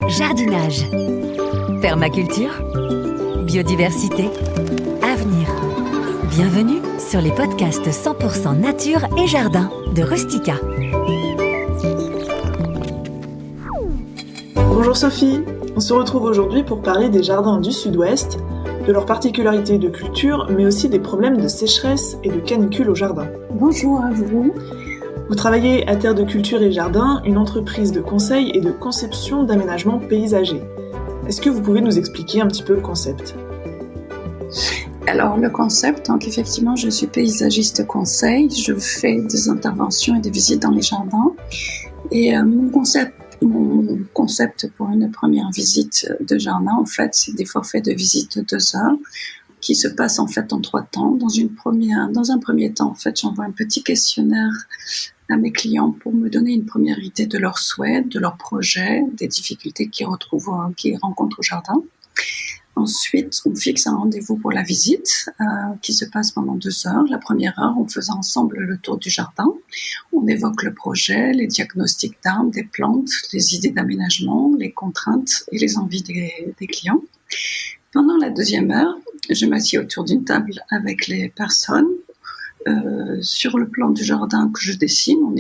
Jardinage, permaculture, biodiversité, avenir. Bienvenue sur les podcasts 100% nature et jardin de Rustica. Bonjour Sophie, on se retrouve aujourd'hui pour parler des jardins du Sud-Ouest, de leurs particularités de culture, mais aussi des problèmes de sécheresse et de canicule au jardin. Bonjour à vous. Vous travaillez à Terre de Culture et Jardin, une entreprise de conseil et de conception d'aménagement paysager. Est-ce que vous pouvez nous expliquer un petit peu le concept ? Alors le concept, donc effectivement je suis paysagiste conseil, je fais des interventions et des visites dans les jardins. Et mon concept pour une première visite de jardin, en fait, c'est des forfaits de visite de 2 heures qui se passent en fait en 3 temps. Dans un premier temps, en fait, j'envoie un petit questionnaire à mes clients pour me donner une première idée de leurs souhaits, de leurs projets, des difficultés qu'ils rencontrent au jardin. Ensuite, on fixe un rendez-vous pour la visite qui se passe pendant 2 heures. La première heure, on faisait ensemble le tour du jardin. On évoque le projet, les diagnostics d'arbres, des plantes, les idées d'aménagement, les contraintes et les envies des clients. Pendant la deuxième heure, je m'assieds autour d'une table avec les personnes. Sur le plan du jardin que je dessine, on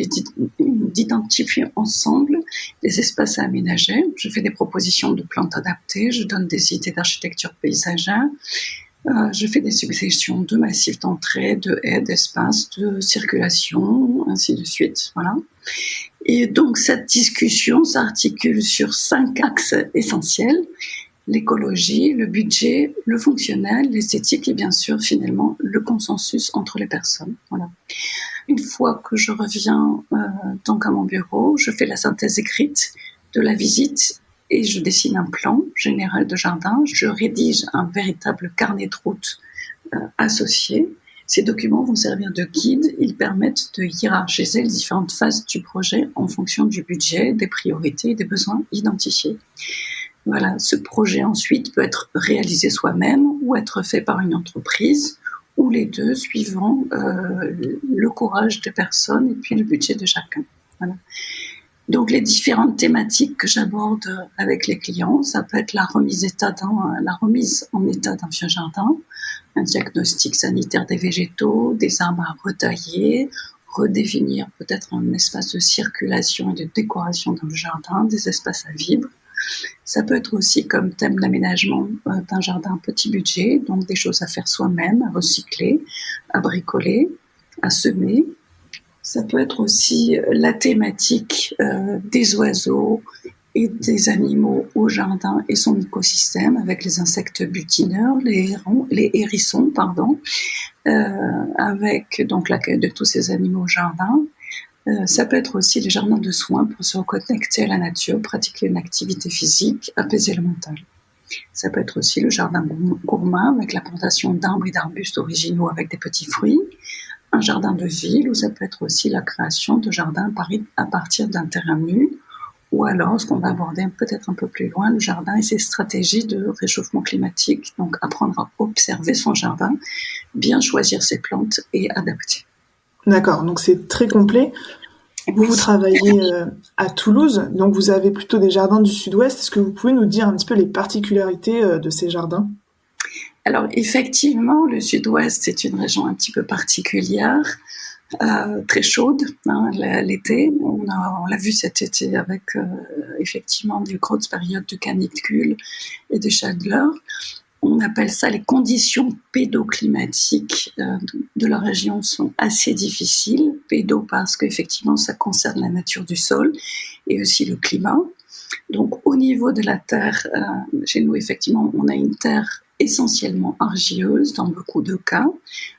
identifie ensemble les espaces à aménager. Je fais des propositions de plantes adaptées, je donne des idées d'architecture paysagère, je fais des suggestions de massifs d'entrée, de haies, d'espaces, de circulation, ainsi de suite. Voilà. Et donc cette discussion s'articule sur 5 axes essentiels: l'écologie, le budget, le fonctionnel, l'esthétique et bien sûr, finalement, le consensus entre les personnes. Voilà. Une fois que je reviens donc à mon bureau, je fais la synthèse écrite de la visite et je dessine un plan général de jardin. Je rédige un véritable carnet de route associé. Ces documents vont servir de guide. Ils permettent de hiérarchiser les différentes phases du projet en fonction du budget, des priorités et des besoins identifiés. Voilà, ce projet ensuite peut être réalisé soi-même ou être fait par une entreprise, ou les deux, suivant le courage des personnes et puis le budget de chacun. Voilà. Donc les différentes thématiques que j'aborde avec les clients, ça peut être la remise en état d'un vieux jardin, un diagnostic sanitaire des végétaux, des arbres à retailler, redéfinir peut-être un espace de circulation et de décoration dans le jardin, des espaces à vivre. Ça peut être aussi comme thème l'aménagement d'un jardin petit budget, donc des choses à faire soi-même, à recycler, à bricoler, à semer. Ça peut être aussi la thématique des oiseaux et des animaux au jardin et son écosystème, avec les insectes butineurs, les hérissons, avec donc l'accueil de tous ces animaux au jardin. Ça peut être aussi les jardins de soins pour se reconnecter à la nature, pratiquer une activité physique, apaiser le mental. Ça peut être aussi le jardin gourmand avec la plantation d'arbres et d'arbustes originaux avec des petits fruits. Un jardin de ville, ou ça peut être aussi la création de jardins à partir d'un terrain nu. Ou alors, ce qu'on va aborder peut-être un peu plus loin, le jardin et ses stratégies de réchauffement climatique. Donc, apprendre à observer son jardin, bien choisir ses plantes et adapter. D'accord, donc c'est très complet. Vous travaillez à Toulouse, donc vous avez plutôt des jardins du Sud-Ouest. Est-ce que vous pouvez nous dire un petit peu les particularités de ces jardins ? Alors effectivement, le Sud-Ouest, c'est une région un petit peu particulière, très chaude l'été. On l'a vu cet été avec effectivement des grosses périodes de canicule et de chaleur. On appelle ça les conditions pédoclimatiques de la région sont assez difficiles. Pédo parce qu'effectivement, ça concerne la nature du sol et aussi le climat. Donc, au niveau de la terre, chez nous, effectivement, on a une terre essentiellement argileuse dans beaucoup de cas,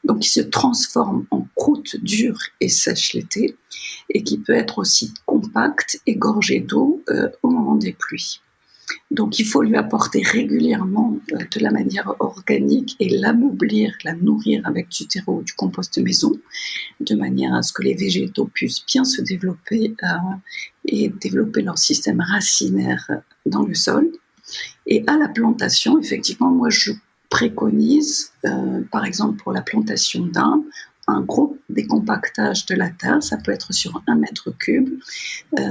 donc qui se transforme en croûte dure et sèche l'été, et qui peut être aussi compacte et gorgée d'eau au moment des pluies. Donc il faut lui apporter régulièrement de la manière organique et l'ameublir, la nourrir avec du terreau ou du compost maison, de manière à ce que les végétaux puissent bien se développer et développer leur système racinaire dans le sol. Et à la plantation, effectivement, moi je préconise, par exemple pour la plantation d'arbres, un gros décompactage de la terre, ça peut être sur 1 mètre cube.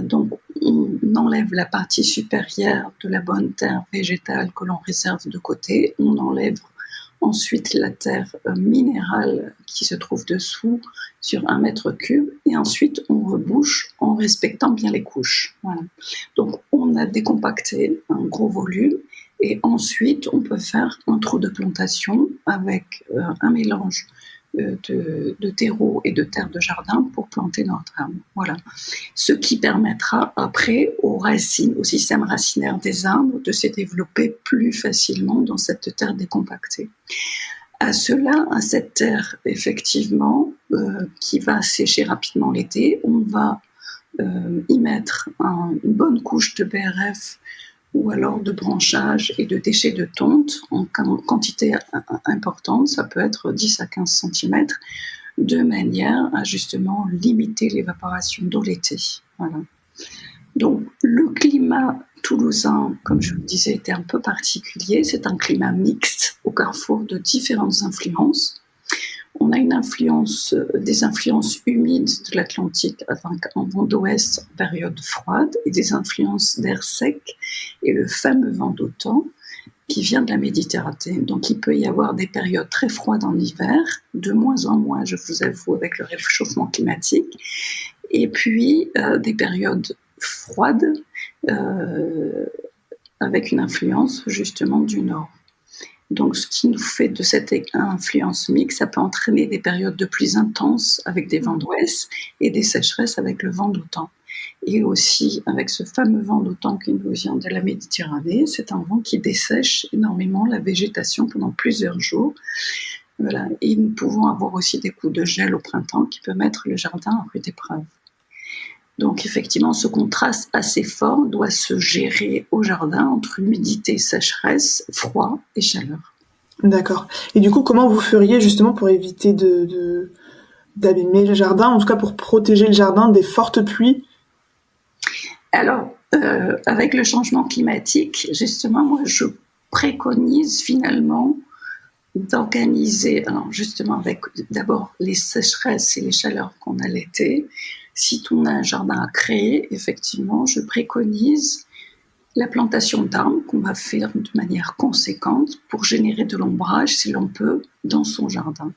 Donc, on enlève la partie supérieure de la bonne terre végétale que l'on réserve de côté. On enlève ensuite la terre minérale qui se trouve dessous sur 1 mètre cube. Et ensuite, on rebouche en respectant bien les couches. Voilà. Donc, on a décompacté un gros volume. Et ensuite, on peut faire un trou de plantation avec un mélange de terreau et de terre de jardin pour planter notre arbre. Voilà. Ce qui permettra après aux racines, au système racinaire des arbres de se développer plus facilement dans cette terre décompactée. À cette terre, effectivement, qui va sécher rapidement l'été, on va y mettre une bonne couche de BRF ou alors de branchage et de déchets de tonte en quantité importante, ça peut être 10 à 15 cm, de manière à justement limiter l'évaporation d'eau l'été. Voilà. Donc le climat toulousain, comme je vous le disais, était un peu particulier. C'est un climat mixte au carrefour de différentes influences. On a des influences humides de l'Atlantique en vent d'ouest en période froide et des influences d'air sec et le fameux vent d'automne qui vient de la Méditerranée. Donc il peut y avoir des périodes très froides en hiver, de moins en moins, je vous avoue, avec le réchauffement climatique, et puis des périodes froides avec une influence justement du nord. Donc, ce qui nous fait de cette influence mixte, ça peut entraîner des périodes de pluie intenses avec des vents d'ouest et des sécheresses avec le vent d'automne. Et aussi, avec ce fameux vent d'automne qui nous vient de la Méditerranée, c'est un vent qui dessèche énormément la végétation pendant plusieurs jours. Voilà. Et nous pouvons avoir aussi des coups de gel au printemps qui peuvent mettre le jardin en rude épreuve. Donc effectivement, ce contraste assez fort doit se gérer au jardin entre humidité, sécheresse, froid et chaleur. D'accord. Et du coup, comment vous feriez justement pour éviter d'abîmer le jardin, en tout cas pour protéger le jardin des fortes pluies ? Alors, avec le changement climatique, justement, moi je préconise finalement d'organiser, alors justement avec d'abord les sécheresses et les chaleurs qu'on a l'été. Si on a un jardin à créer, effectivement, je préconise la plantation d'arbres qu'on va faire de manière conséquente pour générer de l'ombrage, si l'on peut, dans son jardin.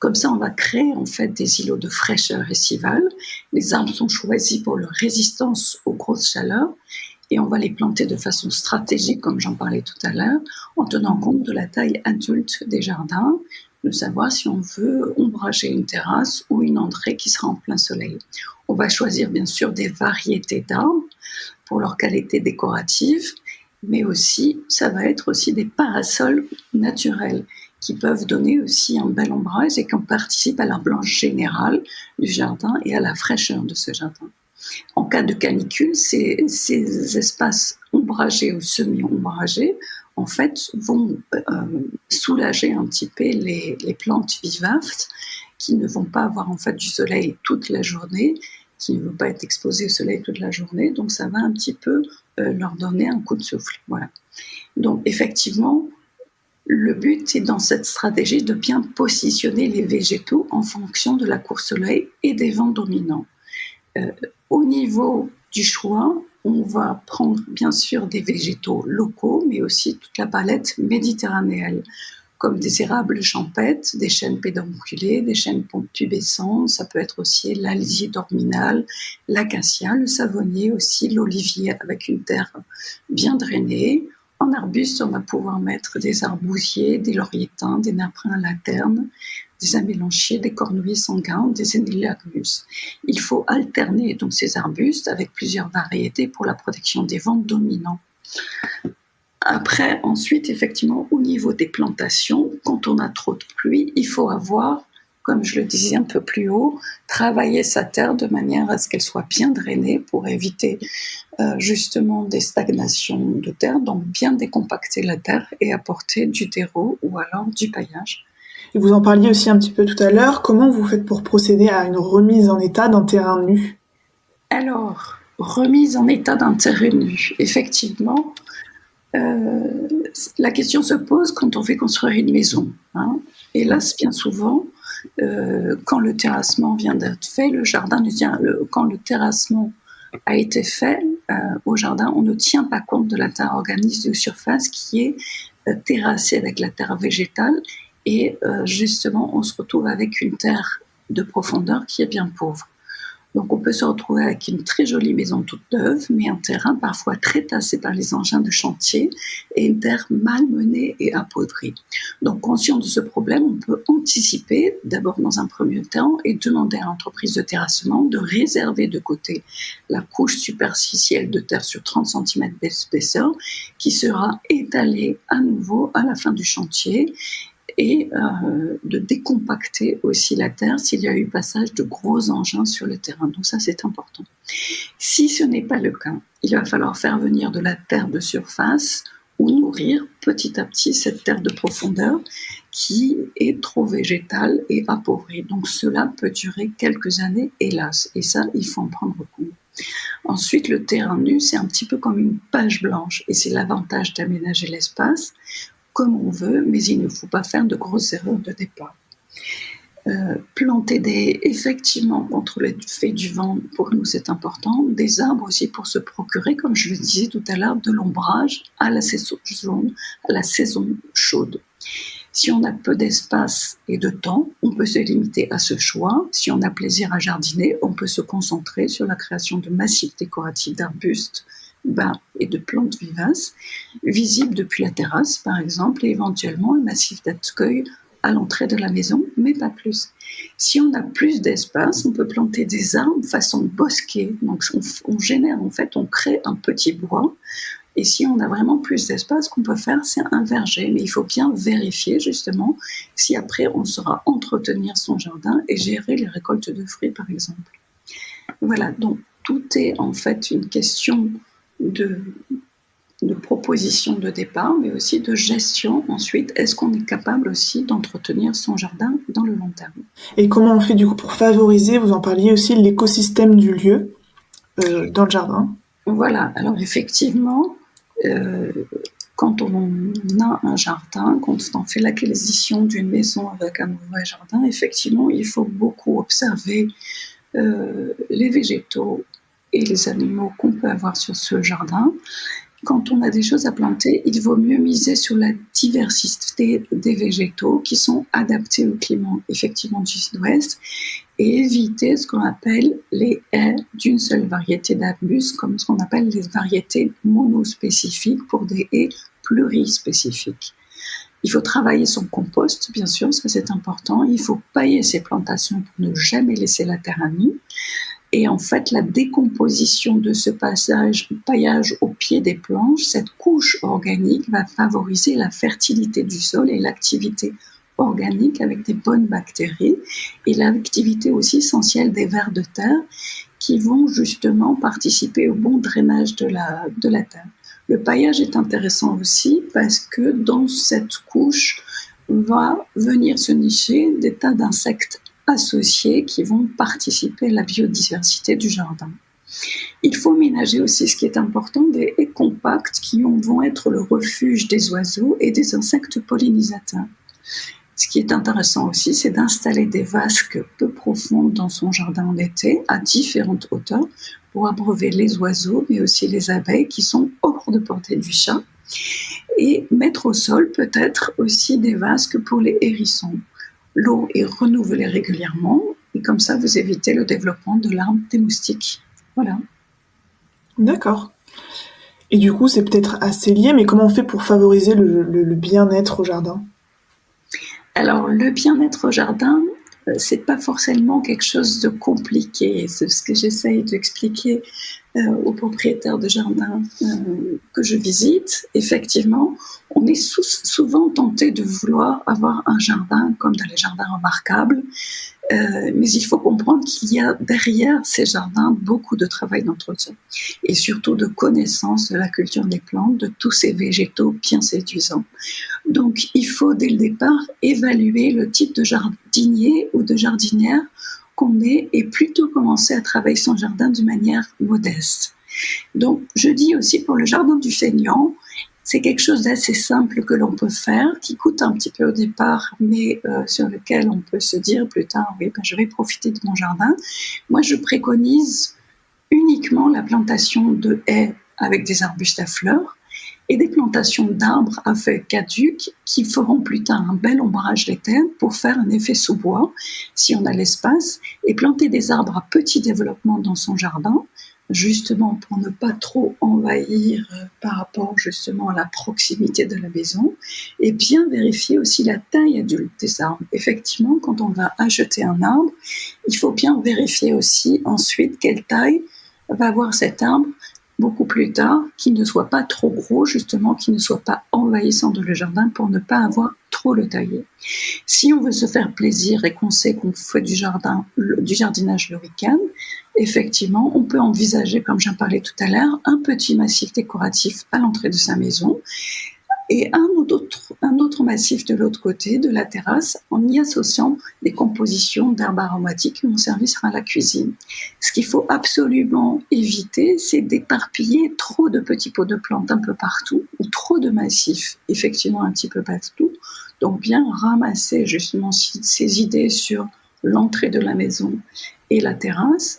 Comme ça, on va créer en fait des îlots de fraîcheur estivale. Les arbres sont choisis pour leur résistance aux grosses chaleurs et on va les planter de façon stratégique, comme j'en parlais tout à l'heure, en tenant compte de la taille adulte des jardins, de savoir si on veut ombrager une terrasse ou une entrée qui sera en plein soleil. On va choisir bien sûr des variétés d'arbres pour leur qualité décorative, mais aussi, ça va être aussi des parasols naturels qui peuvent donner aussi un bel ombrage et qui participent à la blanche générale du jardin et à la fraîcheur de ce jardin. En cas de canicule, ces espaces ombragés ou semi-ombragés en fait, vont soulager un petit peu les plantes vivaces qui ne vont pas avoir en fait du soleil toute la journée, qui ne vont pas être exposées au soleil toute la journée. Donc, ça va un petit peu leur donner un coup de souffle. Voilà. Donc, effectivement, le but est dans cette stratégie de bien positionner les végétaux en fonction de la course soleil et des vents dominants. Au niveau du choix, on va prendre bien sûr des végétaux locaux, mais aussi toute la palette méditerranéenne, comme des érables champêtres, des chênes pédonculés, des chênes pubescents, ça peut être aussi l'alisier dorminal, l'acacia, le savonnier aussi, l'olivier avec une terre bien drainée. En arbuste, on va pouvoir mettre des arbousiers, des lauriers-thym, des naprins laternes, des amélanchiers, des cornuiers sanguins, des éniliagnus. Il faut alterner donc ces arbustes avec plusieurs variétés pour la protection des vents dominants. Après, ensuite, effectivement, au niveau des plantations, quand on a trop de pluie, il faut avoir, comme je le disais un peu plus haut, travailler sa terre de manière à ce qu'elle soit bien drainée pour éviter justement des stagnations de terre, donc bien décompacter la terre et apporter du terreau ou alors du paillage. Et vous en parliez aussi un petit peu tout à l'heure, comment vous faites pour procéder à une remise en état d'un terrain nu ? Alors, remise en état d'un terrain nu, effectivement, la question se pose quand on fait construire une maison. Hélas, bien souvent, quand le terrassement vient d'être fait, quand le terrassement a été fait au jardin, on ne tient pas compte de la terre organique de surface qui est terrassée avec la terre végétale et justement on se retrouve avec une terre de profondeur qui est bien pauvre. Donc on peut se retrouver avec une très jolie maison toute neuve, mais un terrain parfois très tassé par les engins de chantier et une terre malmenée et appauvrie. Donc conscient de ce problème, on peut anticiper d'abord dans un premier temps et demander à l'entreprise de terrassement de réserver de côté la couche superficielle de terre sur 30 cm d'épaisseur qui sera étalée à nouveau à la fin du chantier et de décompacter aussi la terre s'il y a eu passage de gros engins sur le terrain. Donc ça, c'est important. Si ce n'est pas le cas, il va falloir faire venir de la terre de surface ou nourrir petit à petit cette terre de profondeur qui est trop végétale et appauvrie. Donc cela peut durer quelques années, hélas. Et ça, il faut en prendre compte. Ensuite, le terrain nu, c'est un petit peu comme une page blanche et c'est l'avantage d'aménager l'espace comme on veut, mais il ne faut pas faire de grosses erreurs de départ. Planter effectivement contre l'effet du vent, pour nous c'est important, des arbres aussi pour se procurer, comme je le disais tout à l'heure, de l'ombrage à la saison chaude. Si on a peu d'espace et de temps, on peut se limiter à ce choix. Si on a plaisir à jardiner, on peut se concentrer sur la création de massifs décoratifs d'arbustes, et de plantes vivaces, visibles depuis la terrasse par exemple, et éventuellement un massif d'accueil à l'entrée de la maison, mais pas plus. Si on a plus d'espace, on peut planter des arbres façon bosquet. Donc on crée un petit bois. Et si on a vraiment plus d'espace, ce qu'on peut faire, c'est un verger. Mais il faut bien vérifier justement si après on saura entretenir son jardin et gérer les récoltes de fruits par exemple. Voilà, donc tout est en fait une question de proposition de départ, mais aussi de gestion ensuite. Est-ce qu'on est capable aussi d'entretenir son jardin dans le long terme? Et comment on fait du coup pour favoriser, vous en parliez aussi, l'écosystème du lieu dans le jardin? Voilà, alors effectivement, quand on a un jardin, quand on fait l'acquisition d'une maison avec un nouveau jardin, effectivement, il faut beaucoup observer les végétaux et les animaux qu'on peut avoir sur ce jardin. Quand on a des choses à planter, il vaut mieux miser sur la diversité des végétaux qui sont adaptés au climat effectivement du sud-ouest et éviter ce qu'on appelle les haies d'une seule variété d'arbustes, comme ce qu'on appelle les variétés monospécifiques pour des haies plurispécifiques. Il faut travailler son compost, bien sûr, ça c'est important. Il faut pailler ses plantations pour ne jamais laisser la terre à nu. Et en fait, la décomposition de ce paillage au pied des planches, cette couche organique va favoriser la fertilité du sol et l'activité organique avec des bonnes bactéries et l'activité aussi essentielle des vers de terre qui vont justement participer au bon drainage de la terre. Le paillage est intéressant aussi parce que dans cette couche va venir se nicher des tas d'insectes associés qui vont participer à la biodiversité du jardin. Il faut ménager aussi, ce qui est important, des haies compactes qui vont être le refuge des oiseaux et des insectes pollinisateurs. Ce qui est intéressant aussi, c'est d'installer des vasques peu profondes dans son jardin en été, à différentes hauteurs, pour abreuver les oiseaux, mais aussi les abeilles qui sont hors de portée du chat. Et mettre au sol peut-être aussi des vasques pour les hérissons. L'eau est renouvelée régulièrement et comme ça, vous évitez le développement de larves des moustiques. Voilà. D'accord. Et du coup, c'est peut-être assez lié, mais comment on fait pour favoriser le bien-être au jardin? Alors, le bien-être au jardin, c'est pas forcément quelque chose de compliqué. C'est ce que j'essaye d'expliquer aux propriétaires de jardins que je visite. Effectivement, on est souvent tenté de vouloir avoir un jardin comme dans les jardins remarquables, mais il faut comprendre qu'il y a derrière ces jardins beaucoup de travail d'entretien et surtout de connaissance de la culture des plantes, de tous ces végétaux bien séduisants. Donc, il faut dès le départ évaluer le type de jardinier ou de jardinière qu'on est et plutôt commencer à travailler son jardin d'une manière modeste. Donc, je dis aussi pour le jardin du feignant, C'est quelque chose d'assez simple que l'on peut faire, qui coûte un petit peu au départ, mais sur lequel on peut se dire plus tard, oui, je vais profiter de mon jardin. Moi, je préconise uniquement la plantation de haies avec des arbustes à fleurs et des plantations d'arbres à feuilles caduques qui feront plus tard un bel ombrage l'été pour faire un effet sous-bois, si on a l'espace, et planter des arbres à petit développement dans son jardin, justement pour ne pas trop envahir par rapport justement à la proximité de la maison, et bien vérifier aussi la taille adulte des arbres. Effectivement, quand on va acheter un arbre, il faut bien vérifier aussi ensuite quelle taille va avoir cet arbre beaucoup plus tard, qu'il ne soit pas trop gros, justement, qu'il ne soit pas envahissant de le jardin pour ne pas avoir trop le tailler. Si on veut se faire plaisir et qu'on sait qu'on fait du jardinage le week-end, effectivement, on peut envisager, comme j'en parlais tout à l'heure, un petit massif décoratif à l'entrée de sa maison et un autre massif de l'autre côté de la terrasse en y associant des compositions d'herbes aromatiques qui vont servir à la cuisine. Ce qu'il faut absolument éviter, c'est d'éparpiller trop de petits pots de plantes un peu partout ou trop de massifs, effectivement un petit peu partout. Donc bien ramasser justement ces idées sur l'entrée de la maison et la terrasse.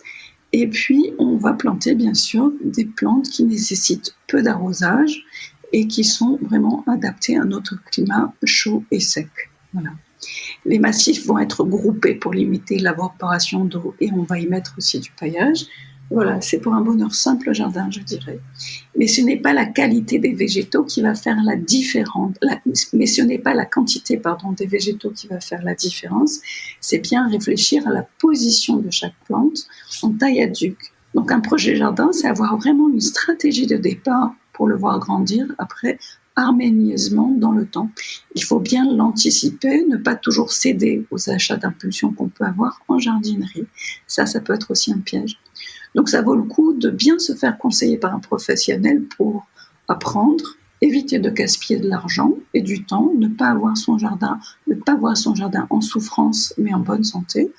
Et puis on va planter bien sûr des plantes qui nécessitent peu d'arrosage et qui sont vraiment adaptés à notre climat chaud et sec. Voilà. Les massifs vont être groupés pour limiter l'évaporation d'eau et on va y mettre aussi du paillage. Voilà, c'est pour un bonheur simple jardin, je dirais. Mais ce n'est pas la qualité des végétaux qui va faire la différence. Mais ce n'est pas la quantité, des végétaux qui va faire la différence. C'est bien réfléchir à la position de chaque plante en taille adulte. Donc un projet jardin, c'est avoir vraiment une stratégie de départ pour le voir grandir après harmonieusement dans le temps. Il faut bien l'anticiper, ne pas toujours céder aux achats d'impulsion qu'on peut avoir en jardinerie. Ça peut être aussi un piège. Donc ça vaut le coup de bien se faire conseiller par un professionnel pour apprendre, éviter de gaspiller de l'argent et du temps, ne pas voir son jardin en souffrance mais en bonne santé,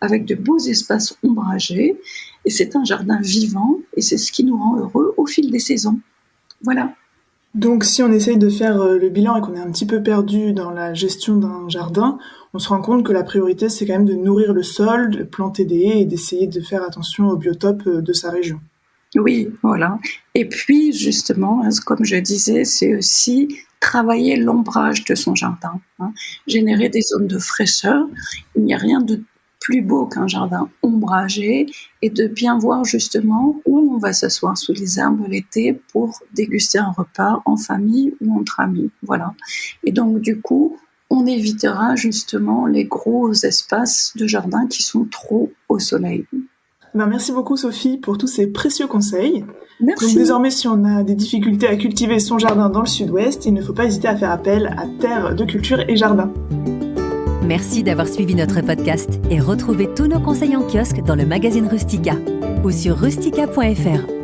avec de beaux espaces ombragés. Et c'est un jardin vivant et c'est ce qui nous rend heureux au fil des saisons. Voilà. Donc si on essaye de faire le bilan et qu'on est un petit peu perdu dans la gestion d'un jardin, on se rend compte que la priorité c'est quand même de nourrir le sol, de planter des haies et d'essayer de faire attention au biotope de sa région. Oui, voilà. Et puis justement, comme je disais, c'est aussi travailler l'ombrage de son jardin, générer des zones de fraîcheur. Il n'y a rien de plus beau qu'un jardin ombragé et de bien voir justement où on va s'asseoir sous les arbres l'été pour déguster un repas en famille ou entre amis. Voilà. Et donc du coup, on évitera justement les gros espaces de jardin qui sont trop au soleil. Merci beaucoup Sophie pour tous ces précieux conseils. Merci. Donc désormais, si on a des difficultés à cultiver son jardin dans le sud-ouest, il ne faut pas hésiter à faire appel à Terre de Culture et Jardin. Merci d'avoir suivi notre podcast et retrouvez tous nos conseils en kiosque dans le magazine Rustica ou sur rustica.fr